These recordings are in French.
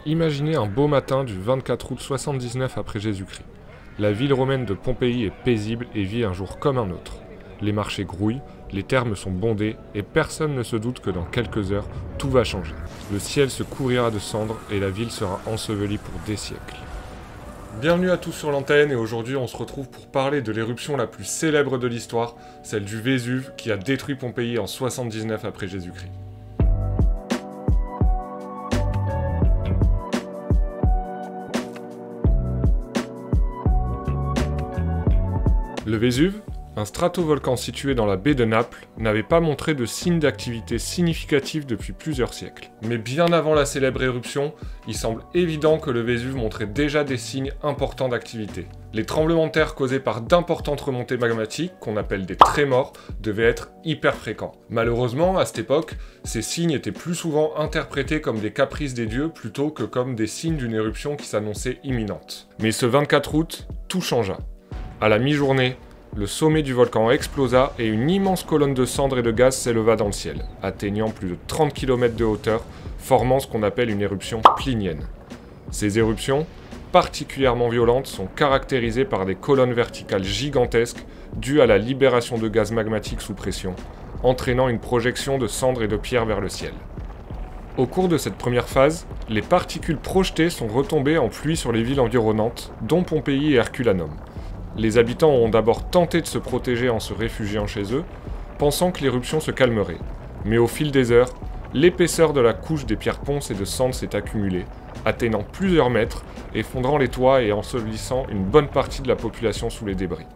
Imaginez un beau matin du 24 août 79 après Jésus-Christ. La ville romaine de Pompéi est paisible et vit un jour comme un autre. Les marchés grouillent, les thermes sont bondés et personne ne se doute que dans quelques heures, tout va changer. Le ciel se couvrira de cendres et la ville sera ensevelie pour des siècles. Bienvenue à tous sur l'antenne et aujourd'hui on se retrouve pour parler de l'éruption la plus célèbre de l'histoire, celle du Vésuve qui a détruit Pompéi en 79 après Jésus-Christ. Le Vésuve, un stratovolcan situé dans la baie de Naples, n'avait pas montré de signes d'activité significatifs depuis plusieurs siècles. Mais bien avant la célèbre éruption, il semble évident que le Vésuve montrait déjà des signes importants d'activité. Les tremblements de terre causés par d'importantes remontées magmatiques, qu'on appelle des trémors, devaient être hyper fréquents. Malheureusement, à cette époque, ces signes étaient plus souvent interprétés comme des caprices des dieux plutôt que comme des signes d'une éruption qui s'annonçait imminente. Mais ce 24 août, tout changea. À la mi-journée, le sommet du volcan explosa et une immense colonne de cendres et de gaz s'éleva dans le ciel, atteignant plus de 30 km de hauteur, formant ce qu'on appelle une éruption plinienne. Ces éruptions, particulièrement violentes, sont caractérisées par des colonnes verticales gigantesques dues à la libération de gaz magmatique sous pression, entraînant une projection de cendres et de pierres vers le ciel. Au cours de cette première phase, les particules projetées sont retombées en pluie sur les villes environnantes, dont Pompéi et Herculanum. Les habitants ont d'abord tenté de se protéger en se réfugiant chez eux, pensant que l'éruption se calmerait. Mais au fil des heures, l'épaisseur de la couche des pierres ponces et de cendres s'est accumulée, atteignant plusieurs mètres, effondrant les toits et ensevelissant une bonne partie de la population sous les débris.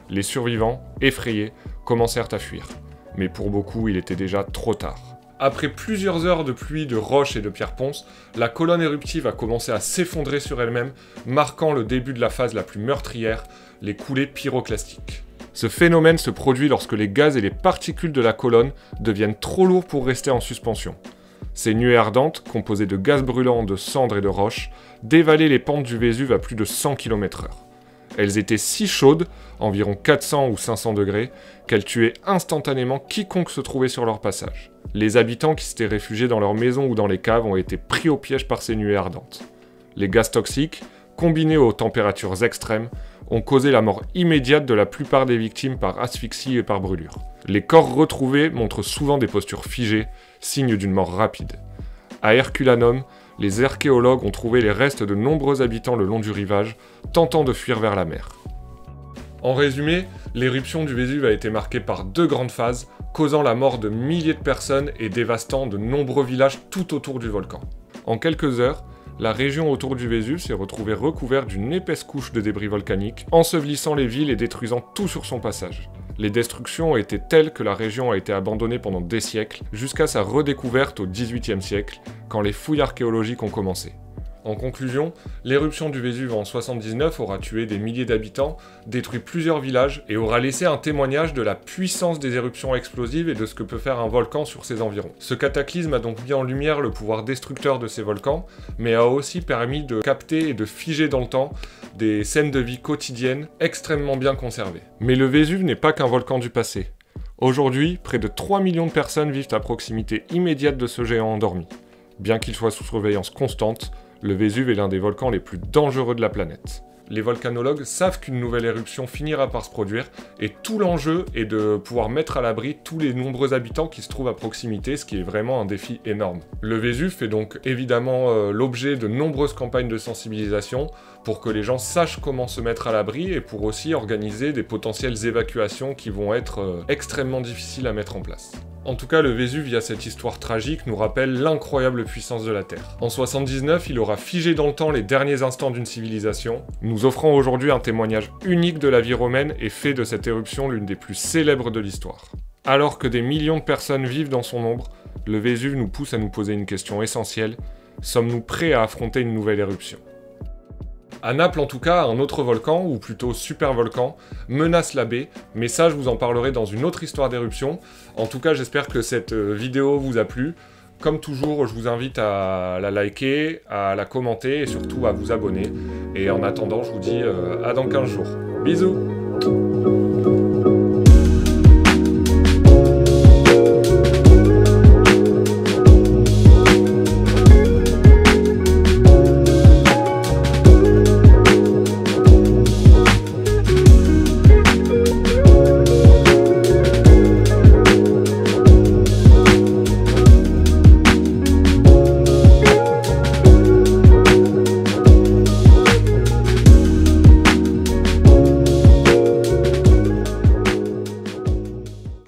Les survivants, effrayés, commencèrent à fuir. Mais pour beaucoup, il était déjà trop tard. Après plusieurs heures de pluie de roches et de pierres ponces, la colonne éruptive a commencé à s'effondrer sur elle-même, marquant le début de la phase la plus meurtrière, les coulées pyroclastiques. Ce phénomène se produit lorsque les gaz et les particules de la colonne deviennent trop lourds pour rester en suspension. Ces nuées ardentes, composées de gaz brûlants, de cendres et de roches, dévalaient les pentes du Vésuve à plus de 100 km/h. Elles étaient si chaudes, environ 400 ou 500 degrés, qu'elles tuaient instantanément quiconque se trouvait sur leur passage. Les habitants qui s'étaient réfugiés dans leurs maisons ou dans les caves ont été pris au piège par ces nuées ardentes. Les gaz toxiques, combinés aux températures extrêmes, ont causé la mort immédiate de la plupart des victimes par asphyxie et par brûlure. Les corps retrouvés montrent souvent des postures figées, signe d'une mort rapide. À Herculanum, les archéologues ont trouvé les restes de nombreux habitants le long du rivage, tentant de fuir vers la mer. En résumé, l'éruption du Vésuve a été marquée par deux grandes phases, causant la mort de milliers de personnes et dévastant de nombreux villages tout autour du volcan. En quelques heures, la région autour du Vésuve s'est retrouvée recouverte d'une épaisse couche de débris volcaniques, ensevelissant les villes et détruisant tout sur son passage. Les destructions ont été telles que la région a été abandonnée pendant des siècles, jusqu'à sa redécouverte au XVIIIe siècle, quand les fouilles archéologiques ont commencé. En conclusion, l'éruption du Vésuve en 79 aura tué des milliers d'habitants, détruit plusieurs villages et aura laissé un témoignage de la puissance des éruptions explosives et de ce que peut faire un volcan sur ses environs. Ce cataclysme a donc mis en lumière le pouvoir destructeur de ces volcans, mais a aussi permis de capter et de figer dans le temps des scènes de vie quotidiennes extrêmement bien conservées. Mais le Vésuve n'est pas qu'un volcan du passé. Aujourd'hui, près de 3 millions de personnes vivent à proximité immédiate de ce géant endormi. Bien qu'il soit sous surveillance constante, le Vésuve est l'un des volcans les plus dangereux de la planète. Les volcanologues savent qu'une nouvelle éruption finira par se produire, et tout l'enjeu est de pouvoir mettre à l'abri tous les nombreux habitants qui se trouvent à proximité, ce qui est vraiment un défi énorme. Le Vésuve fait donc évidemment l'objet de nombreuses campagnes de sensibilisation pour que les gens sachent comment se mettre à l'abri et pour aussi organiser des potentielles évacuations qui vont être extrêmement difficiles à mettre en place. En tout cas, le Vésuve, via cette histoire tragique, nous rappelle l'incroyable puissance de la Terre. En 79, il aura figé dans le temps les derniers instants d'une civilisation, nous offrant aujourd'hui un témoignage unique de la vie romaine et fait de cette éruption l'une des plus célèbres de l'histoire. Alors que des millions de personnes vivent dans son ombre, le Vésuve nous pousse à nous poser une question essentielle: sommes-nous prêts à affronter une nouvelle éruption ? À Naples en tout cas, un autre volcan, ou plutôt supervolcan, menace la baie, mais ça je vous en parlerai dans une autre histoire d'éruption. En tout cas, j'espère que cette vidéo vous a plu. Comme toujours, je vous invite à la liker, à la commenter et surtout à vous abonner. Et en attendant, je vous dis à dans 15 jours. Bisous!